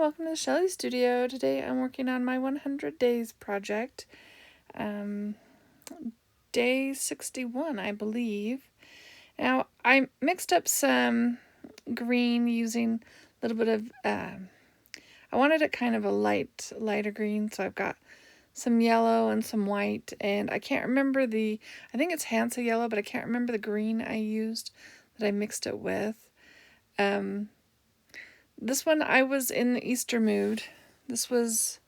welcome to the Shelly Studio. Today I'm working on my 100 days project. Day 61, I believe. Now, I mixed up some green using a little bit of, I wanted it kind of a lighter green, so I've got some yellow and some white, and I can't remember I think it's Hansa yellow, but I can't remember the green I used that I mixed it with. This one, I was in the Easter mood. This was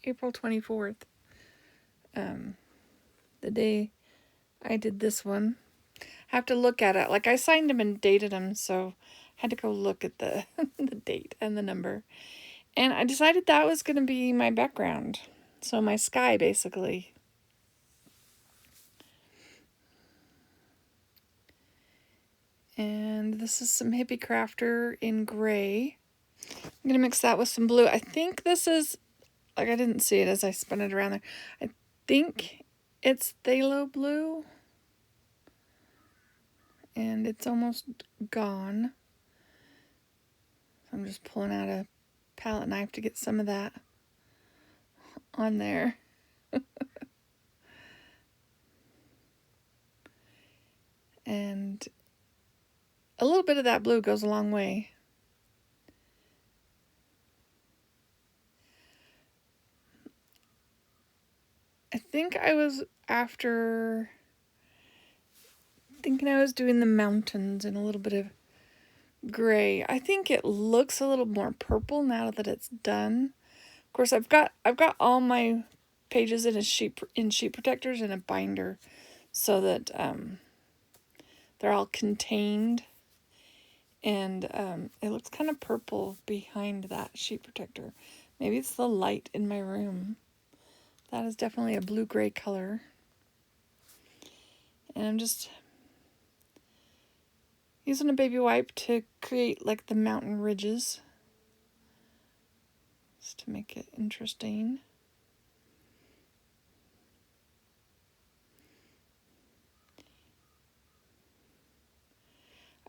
April 24th, the day I did this one. I have to look at it. Like, I signed them and dated them, so I had to go look at the, the date and the number. And I decided that was going to be my background. So my sky, basically. And this is some Hippie Crafter in gray. I'm going to mix that with some blue. I think this is, like, I didn't see it as I spun it around there. I think it's Phthalo blue. And it's almost gone. I'm just pulling out a palette knife to get some of that on there. And a little bit of that blue goes a long way. I think I was thinking I was doing the mountains in a little bit of gray. I think it looks a little more purple now that it's done. Of course, I've got all my pages in sheet protectors in a binder, so that they're all contained, and it looks kind of purple behind that sheet protector. Maybe it's the light in my room. That is definitely a blue-gray color. And I'm just using a baby wipe to create like the mountain ridges, just to make it interesting.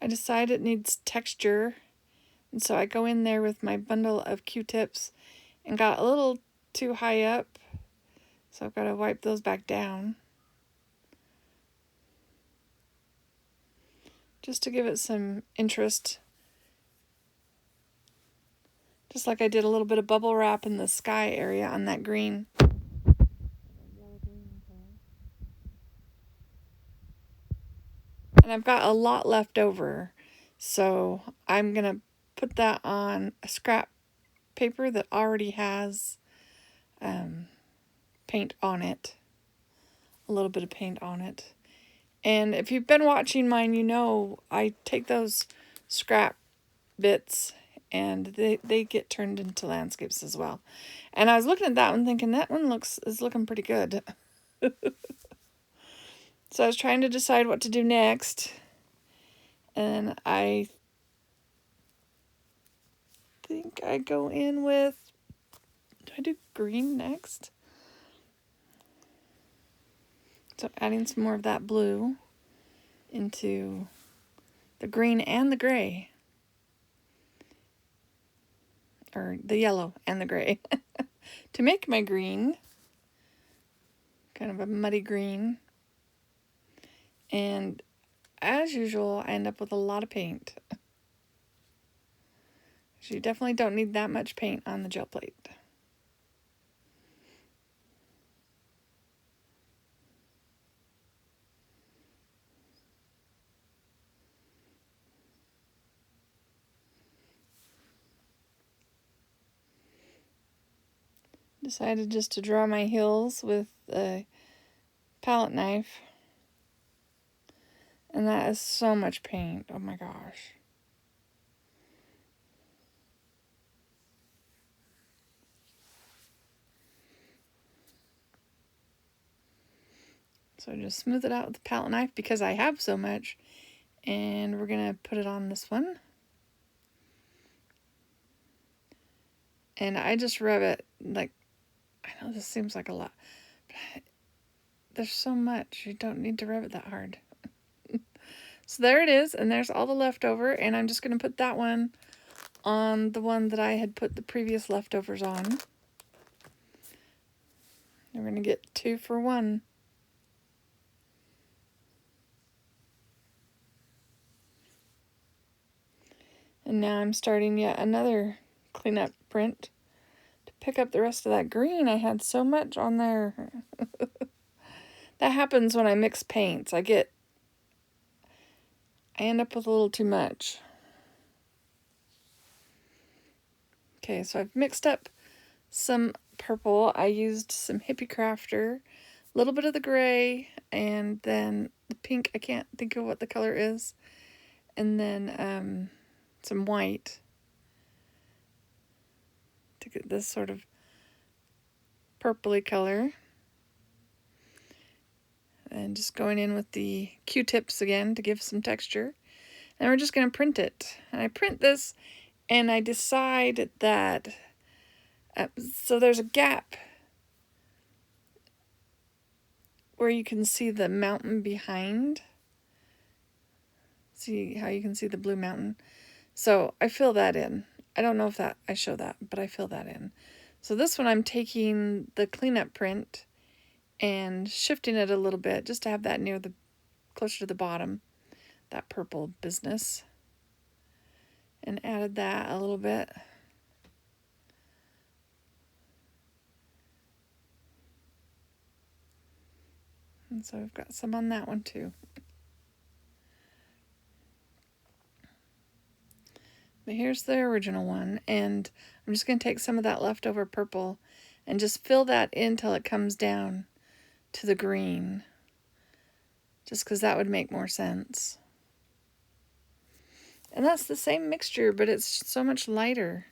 I decide it needs texture, and so I go in there with my bundle of Q-tips and got a little too high up, so I've got to wipe those back down just to give it some interest, just like I did a little bit of bubble wrap in the sky area on that green. And I've got a lot left over, so I'm going to put that on a scrap paper that already has paint on it, a little bit of paint on it. And if you've been watching mine, you know I take those scrap bits and they get turned into landscapes as well. And I was looking at that one thinking that one is looking pretty good. So I was trying to decide what to do next, and I think I go in with, do I do green next? So adding some more of that blue into the green and the gray, or the yellow and the gray, to make my green kind of a muddy green. And as usual, I end up with a lot of paint. So you definitely don't need that much paint on the gel plate. Decided just to draw my hills with a palette knife. And that is so much paint. Oh my gosh. So just smooth it out with the palette knife because I have so much. And we're going to put it on this one. And I just rub it, like, I know this seems like a lot, but there's so much. You don't need to rub it that hard. So there it is, and there's all the leftover, and I'm just going to put that one on the one that I had put the previous leftovers on. We're going to get 2 for 1. And now I'm starting yet another cleanup print to pick up the rest of that green. I had so much on there. That happens when I mix paints. I end up with a little too much. Okay, so I've mixed up some purple. I used some Hippie Crafter, a little bit of the gray, and then the pink. I can't think of what the color is. And then some white to get this sort of purpley color. And just going in with the Q-tips again to give some texture. And we're just going to print it. And I print this and I decide that, so there's a gap where you can see the mountain behind. See how you can see the blue mountain? So I fill that in. I don't know if I show that, but I fill that in. So this one I'm taking the cleanup print and shifting it a little bit just to have that closer to the bottom, that purple business. And added that a little bit. And so I've got some on that one too. But here's the original one, and I'm just going to take some of that leftover purple and just fill that in till it comes down to the green, just because that would make more sense. And that's the same mixture, but it's so much lighter.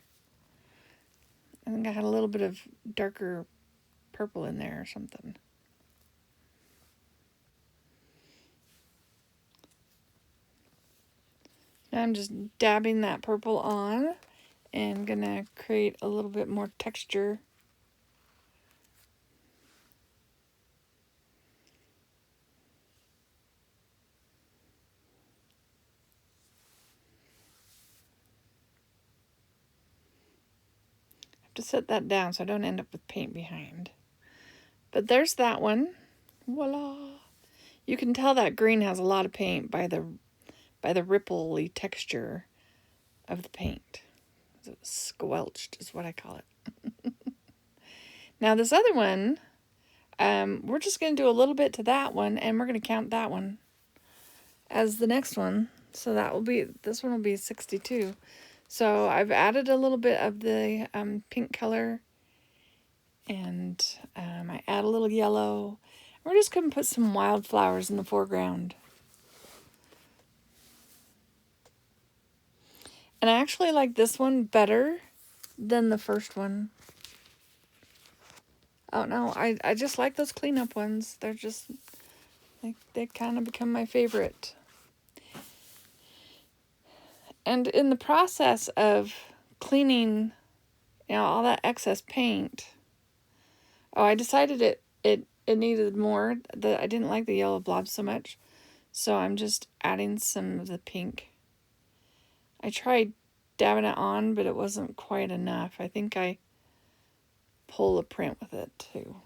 I think I had a little bit of darker purple in there or something. Now I'm just dabbing that purple on and gonna create a little bit more texture. To set that down so I don't end up with paint behind. But there's that one. Voila! You can tell that green has a lot of paint by the rippley texture of the paint. Squelched is what I call it. Now this other one, we're just going to do a little bit to that one, and we're going to count that one as the next one. So this one will be 62. So I've added a little bit of the pink color, and I add a little yellow. We're just going to put some wildflowers in the foreground. And I actually like this one better than the first one. Oh no, I just like those cleanup ones. They're just, they kind of become my favorite. And in the process of cleaning, all that excess paint, I decided it needed more. I didn't like the yellow blobs so much, so I'm just adding some of the pink. I tried dabbing it on, but it wasn't quite enough. I think I pull a print with it too.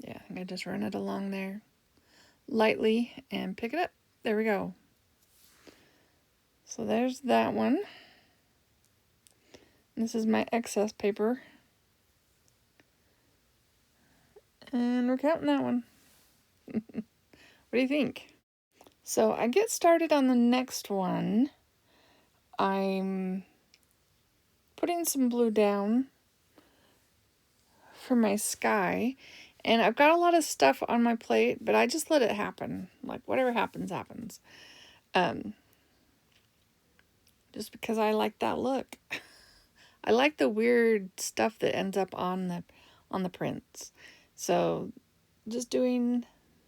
Yeah, I think I just run it along there lightly and pick it up. There we go. So there's that one. This is my excess paper. And we're counting that one. What do you think? So I get started on the next one. I'm putting some blue down for my sky. And I've got a lot of stuff on my plate, but I just let it happen. Like, whatever happens, happens. Just because I like that look. I like the weird stuff that ends up on the prints. So just doing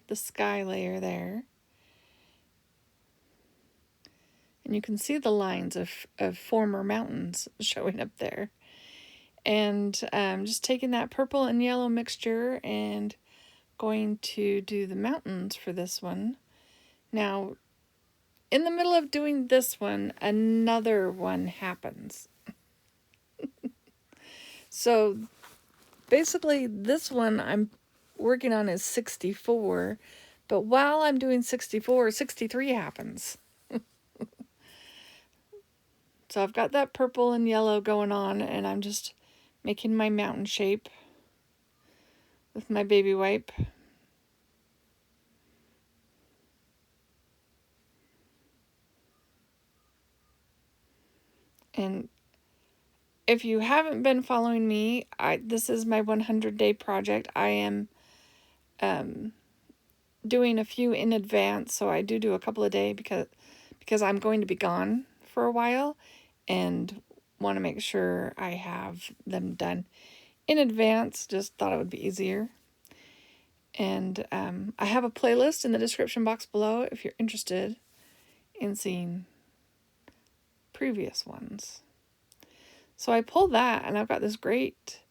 the sky layer there. And you can see the lines of former mountains showing up there. And just taking that purple and yellow mixture and going to do the mountains for this one. Now, in the middle of doing this one, another one happens. So basically, this one I'm working on is 64, but while I'm doing 64, 63 happens. So I've got that purple and yellow going on, and I'm just making my mountain shape with my baby wipe. And if you haven't been following me, this is my 100-day project. I am doing a few in advance, so I do a couple a day because I'm going to be gone for a while and want to make sure I have them done in advance. Just thought it would be easier. And I have a playlist in the description box below if you're interested in seeing previous ones. So I pulled that, and I've got this great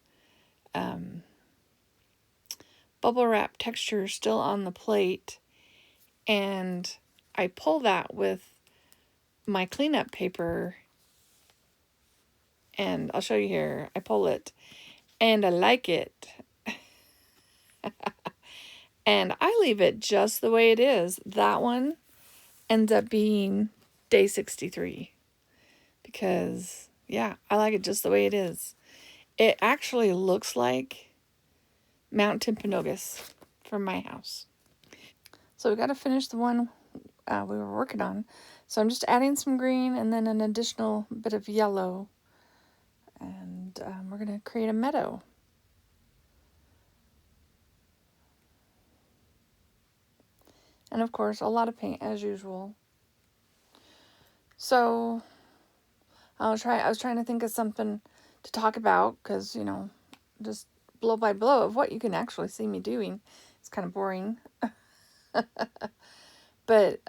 bubble wrap texture still on the plate, and I pull that with my cleanup paper, and I'll show you here. I pull it, and I like it. And I leave it just the way it is. That one ends up being day 63 because, yeah, I like it just the way it is. It actually looks like Mount Timpanogos from my house. So we got to finish the one we were working on. So I'm just adding some green and then an additional bit of yellow. And we're going to create a meadow. And of course, a lot of paint as usual. So I was trying to think of something to talk about because, just blow by blow of what you can actually see me doing. It's kind of boring. But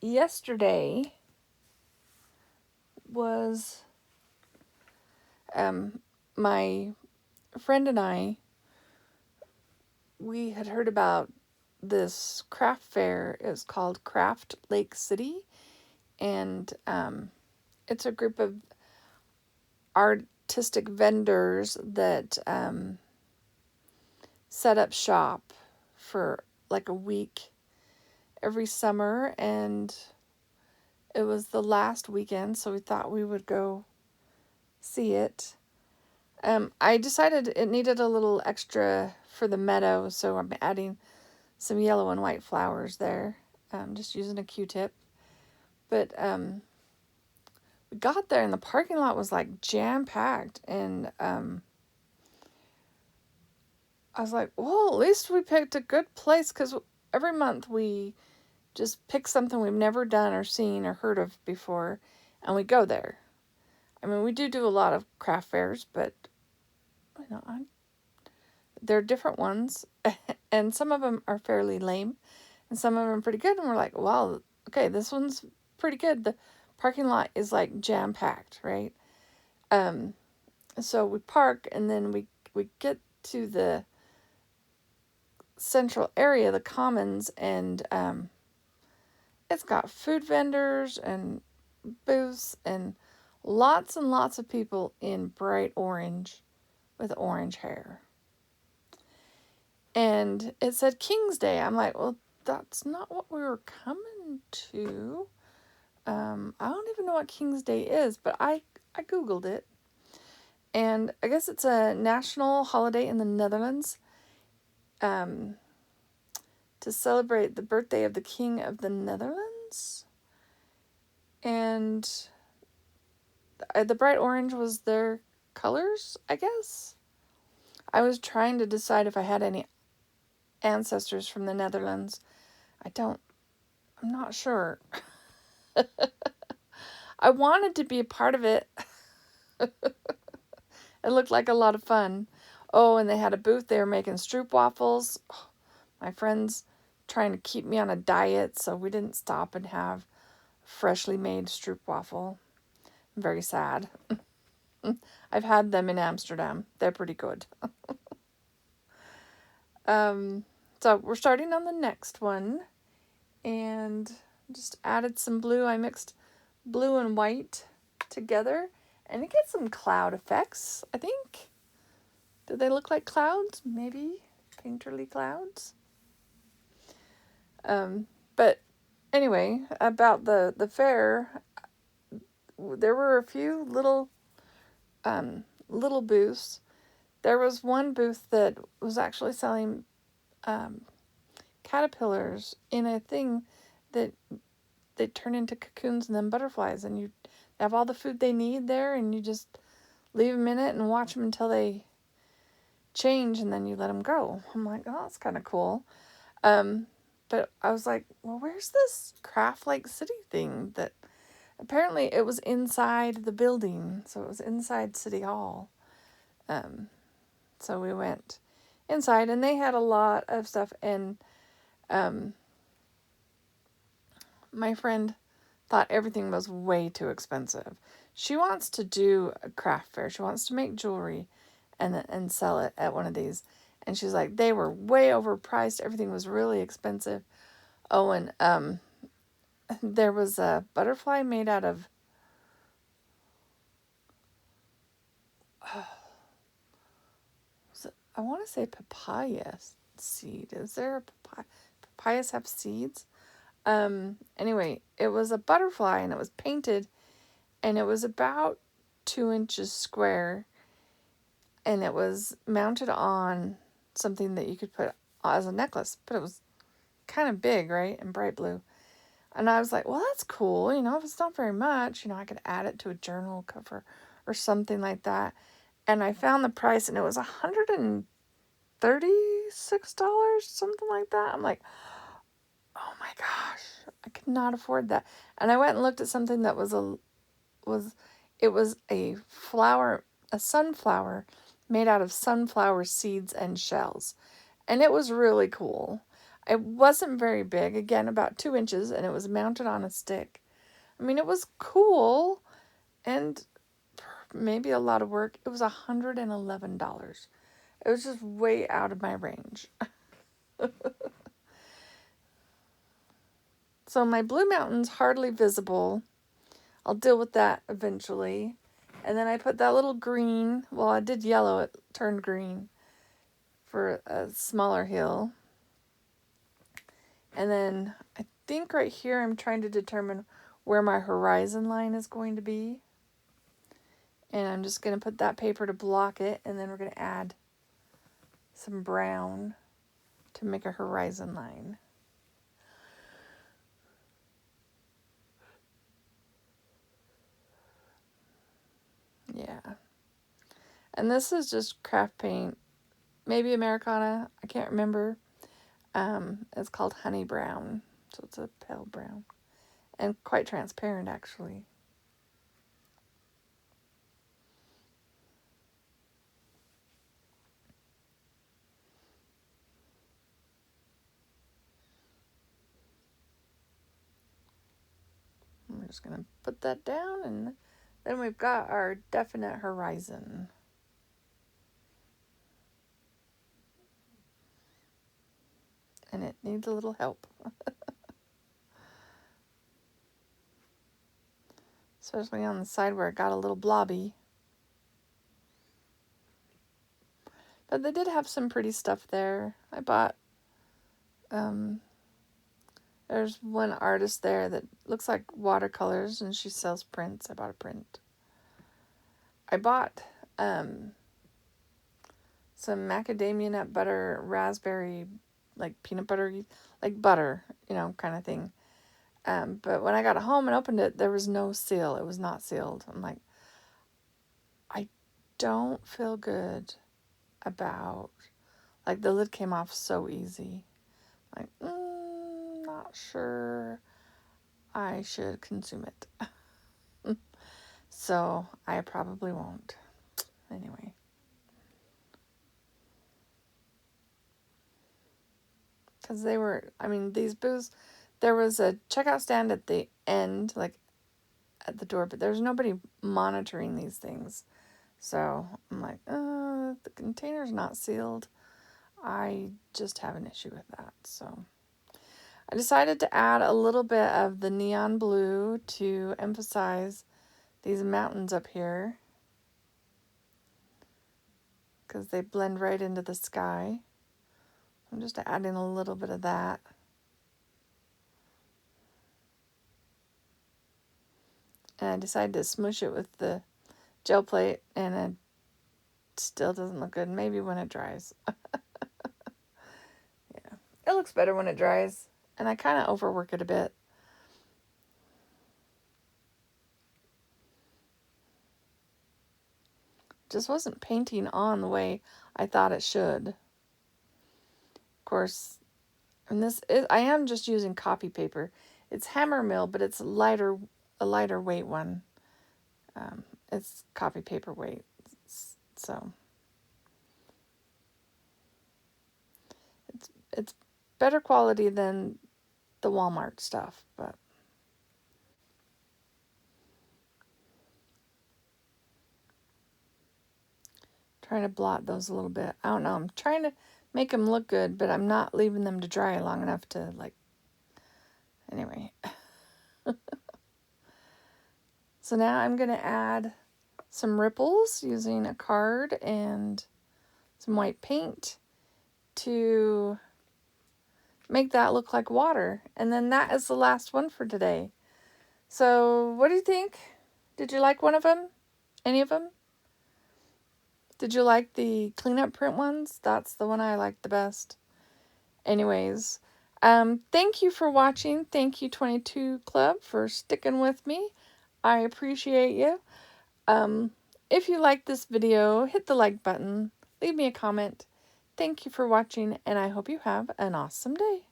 yesterday was my friend and I, we had heard about this craft fair. It's called Craft Lake City, and it's a group of artistic vendors that set up shop for like a week every summer, and it was the last weekend, so we thought we would go see it. I decided it needed a little extra for the meadow, so I'm adding some yellow and white flowers there, just using a Q-tip. But we got there and the parking lot was like jam-packed, and I was like, well, at least we picked a good place, because every month we just pick something we've never done or seen or heard of before, and we go there. I mean, we do a lot of craft fairs, but they're different ones, and some of them are fairly lame, and some of them are pretty good. And we're like, wow, okay, this one's pretty good. The parking lot is like jam packed, right? So we park, and then we get to the central area, the commons, and it's got food vendors and booths and lots of people in bright orange with orange hair. And it said King's Day. I'm like, well, that's not what we were coming to. I don't even know what King's Day is, but I Googled it. And I guess it's a national holiday in the Netherlands to celebrate the birthday of the King of the Netherlands. And the bright orange was their colors, I guess. I was trying to decide if I had any ancestors from the Netherlands. I'm not sure. I wanted to be a part of it. It looked like a lot of fun. Oh, and they had a booth. They were making stroopwafels. Oh, my friend's trying to keep me on a diet, so we didn't stop and have freshly made stroopwafel. I'm very sad. I've had them in Amsterdam. They're pretty good. So we're starting on the next one, and just added some blue. I mixed blue and white together, and it gets some cloud effects, I think. Do they look like clouds? Maybe painterly clouds. But anyway, about the fair, there were a few little booths. There was one booth that was actually selling caterpillars in a thing that they turn into cocoons and then butterflies, and you have all the food they need there, and you just leave them in it and watch them until they change, and then you let them go. I'm like, oh, that's kind of cool. But I was like, well, where's this Craft Lake City thing? That apparently it was inside the building, so it was inside City Hall. So we went inside, and they had a lot of stuff, and my friend thought everything was way too expensive. She wants to do a craft fair. She wants to make jewelry and sell it at one of these. And she's like, they were way overpriced. Everything was really expensive. Oh, and there was a butterfly made out of I want to say papaya seed. Is there a papaya? Papayas have seeds? Anyway, it was a butterfly, and it was painted, and it was about 2 inches square, and it was mounted on something that you could put as a necklace, but it was kind of big, right? And bright blue. And I was like, well, that's cool. If it's not very much, I could add it to a journal cover or something like that. And I found the price, and it was $136, something like that. I'm like, oh my gosh, I could not afford that. And I went and looked at something that was a flower, a sunflower made out of sunflower seeds and shells. And it was really cool. It wasn't very big, again, about 2 inches, and it was mounted on a stick. I mean, it was cool, and maybe a lot of work. It was $111. It was just way out of my range. So my Blue Mountain's hardly visible. I'll deal with that eventually. And then I put that little green, well, I did yellow, it turned green for a smaller hill. And then I think right here I'm trying to determine where my horizon line is going to be. And I'm just going to put that paper to block it, and then we're going to add some brown to make a horizon line. Yeah. And this is just craft paint, maybe Americana, I can't remember. It's called Honey Brown, so it's a pale brown, and quite transparent, actually. We're just going to put that down, and then we've got our definite horizon. And it needs a little help. Especially on the side where it got a little blobby. But they did have some pretty stuff there. I bought, there's one artist there that looks like watercolors, and she sells prints. I bought a print. I bought some macadamia nut butter, raspberry, like peanut butter, like butter, kind of thing. But when I got home and opened it, there was no seal. It was not sealed. I'm like, I don't feel good about, like, the lid came off so easy. Like, not sure I should consume it. So I probably won't. Anyway. Because these booths, there was a checkout stand at the end, like at the door, but there's nobody monitoring these things. So I'm like, the container's not sealed. I just have an issue with that. So I decided to add a little bit of the neon blue to emphasize these mountains up here, because they blend right into the sky. I'm just adding a little bit of that. And I decided to smush it with the gel plate, and it still doesn't look good. Maybe when it dries. Yeah, it looks better when it dries, and I kind of overwork it a bit. Just wasn't painting on the way I thought it should. Of course, and I am just using copy paper. It's Hammermill, but it's a lighter weight one. It's copy paper weight, so it's better quality than the Walmart stuff, but trying to blot those a little bit. I don't know. I'm trying to make them look good, but I'm not leaving them to dry long enough to, like, anyway. So now I'm going to add some ripples using a card and some white paint to make that look like water. And then that is the last one for today. So what do you think? Did you like one of them? Any of them? Did you like the cleanup print ones? That's the one I liked the best. Anyways, thank you for watching. Thank you, 22 Club, for sticking with me. I appreciate you. If you like this video, hit the like button. Leave me a comment. Thank you for watching, and I hope you have an awesome day.